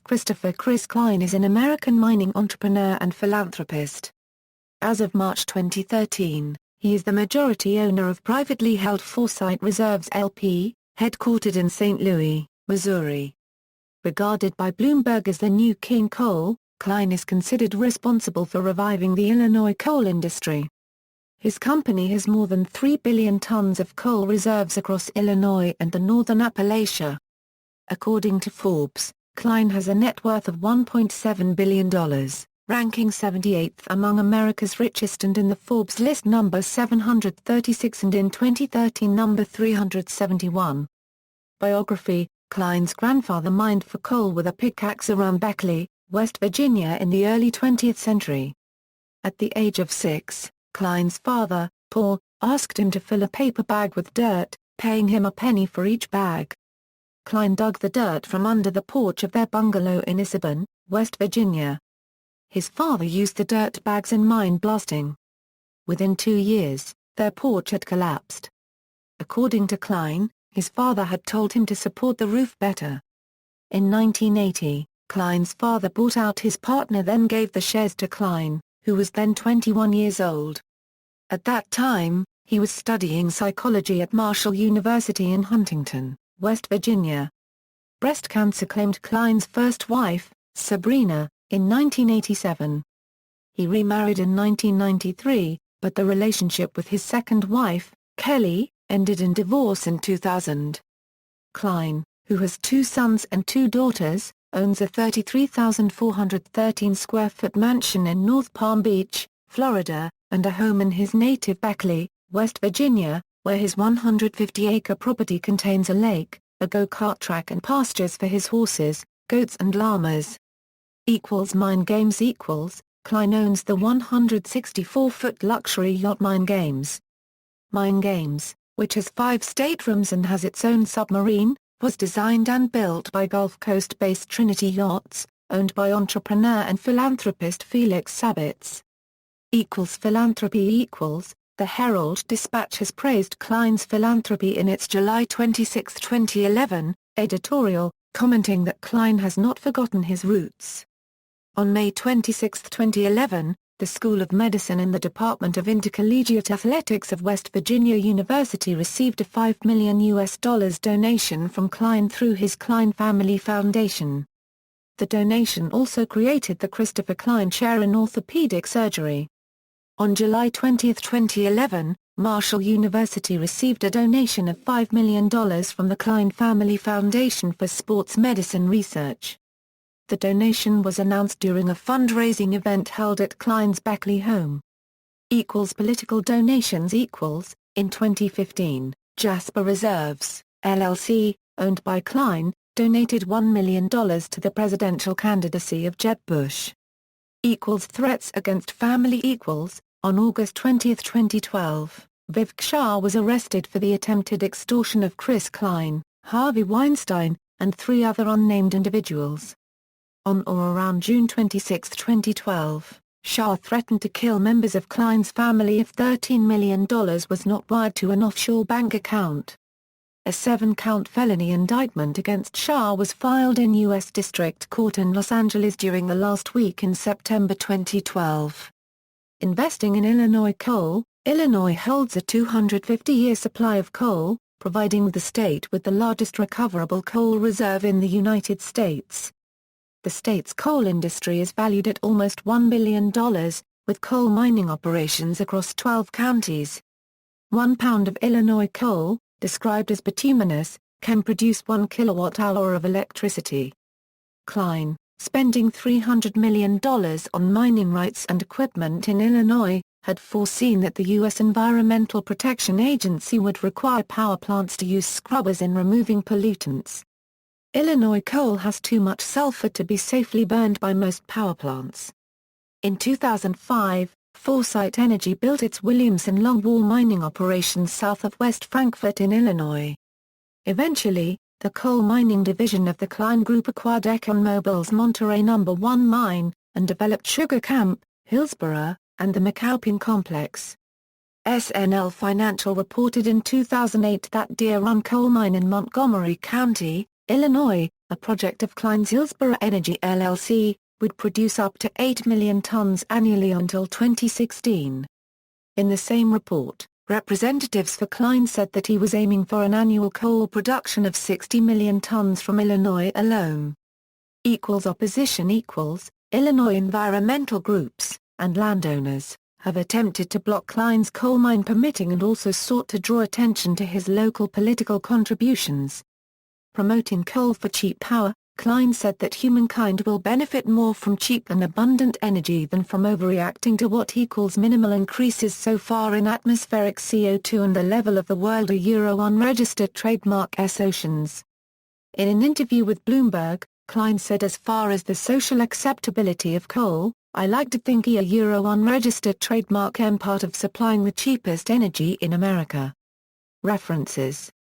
Chris Cline is an American mining entrepreneur and philanthropist. As of March 2013, he is the majority owner of privately held Foresight Reserves LP, headquartered in St. Louis, Missouri. Regarded by Bloomberg as the new King Coal, Cline is considered responsible for reviving the Illinois coal industry. His company has more than 3 billion tons of coal reserves across Illinois and the Northern Appalachia. According to Forbes, Cline has a net worth of $1.7 billion, ranking 78th among America's richest and in the Forbes list number 736 and in 2013 number 371. Biography: Cline's grandfather mined for coal with a pickaxe around Beckley, West Virginia in the early 20th century. At the age of 6, Cline's father, Paul, asked him to fill a paper bag with dirt, paying him a penny for each bag. Cline dug the dirt from under the porch of their bungalow in Isabon, West Virginia. His father used the dirt bags in mine blasting. Within 2 years, their porch had collapsed. According to Cline, his father had told him to support the roof better. In 1980, Cline's father bought out his partner, then gave the shares to Cline, who was then 21 years old. At that time, he was studying psychology at Marshall University in Huntington, West Virginia. Breast cancer claimed Cline's first wife, Sabrina, in 1987. He remarried in 1993, but the relationship with his second wife, Kelly, ended in divorce in 2000. Cline, who has 2 sons and 2 daughters, owns a 33,413-square-foot mansion in North Palm Beach, Florida, and a home in his native Beckley, West Virginia, where his 150-acre property contains a lake, a go-kart track and pastures for his horses, goats and llamas. Mind Games Cline owns the 164-foot luxury yacht Mind Games. Mind Games, which has 5 staterooms and has its own submarine, was designed and built by Gulf Coast-based Trinity Yachts, owned by entrepreneur and philanthropist Felix Sabitz. Philanthropy. The Herald-Dispatch has praised Cline's philanthropy in its July 26, 2011, editorial, commenting that Cline has not forgotten his roots. On May 26, 2011, the School of Medicine and the Department of Intercollegiate Athletics of West Virginia University received a $5 million donation from Cline through his Cline Family Foundation. The donation also created the Christopher Cline Chair in Orthopedic Surgery. On July 20, 2011, Marshall University received a donation of $5 million from the Cline Family Foundation for Sports Medicine Research. The donation was announced during a fundraising event held at Cline's Beckley home. Political donations. In 2015, Jasper Reserves, LLC, owned by Cline, donated $1 million to the presidential candidacy of Jeb Bush. Threats against family. On August 20, 2012, Vivek Shah was arrested for the attempted extortion of Chris Cline, Harvey Weinstein, and 3 other unnamed individuals. On or around June 26, 2012, Shah threatened to kill members of Cline's family if $13 million was not wired to an offshore bank account. A 7-count felony indictment against Shah was filed in U.S. District Court in Los Angeles during the last week in September 2012. Investing in Illinois coal. Illinois holds a 250-year supply of coal, providing the state with the largest recoverable coal reserve in the United States. The state's coal industry is valued at almost $1 billion, with coal mining operations across 12 counties. 1 pound of Illinois coal, described as bituminous, can produce 1 kilowatt-hour of electricity. Cline, spending $300 million on mining rights and equipment in Illinois, had foreseen that the U.S. Environmental Protection Agency would require power plants to use scrubbers in removing pollutants. Illinois coal has too much sulfur to be safely burned by most power plants. In 2005, Foresight Energy built its Williamson longwall mining operations south of West Frankfort in Illinois. Eventually, the coal mining division of the Cline Group acquired ExxonMobil's Monterey No. 1 mine, and developed Sugar Camp, Hillsboro, and the McAlpin Complex. SNL Financial reported in 2008 that Deer Run coal mine in Montgomery County, Illinois, a project of Cline's Hillsborough Energy LLC, would produce up to 8 million tons annually until 2016. In the same report, representatives for Cline said that he was aiming for an annual coal production of 60 million tons from Illinois alone. Opposition Illinois environmental groups, and landowners, have attempted to block Cline's coal mine permitting and also sought to draw attention to his local political contributions. Promoting coal for cheap power, Cline said that humankind will benefit more from cheap and abundant energy than from overreacting to what he calls minimal increases so far in atmospheric CO2 and the level of the world unregistered trademark oceans. In an interview with Bloomberg, Cline said, as far as the social acceptability of coal, I like to think unregistered trademark part of supplying the cheapest energy in America. References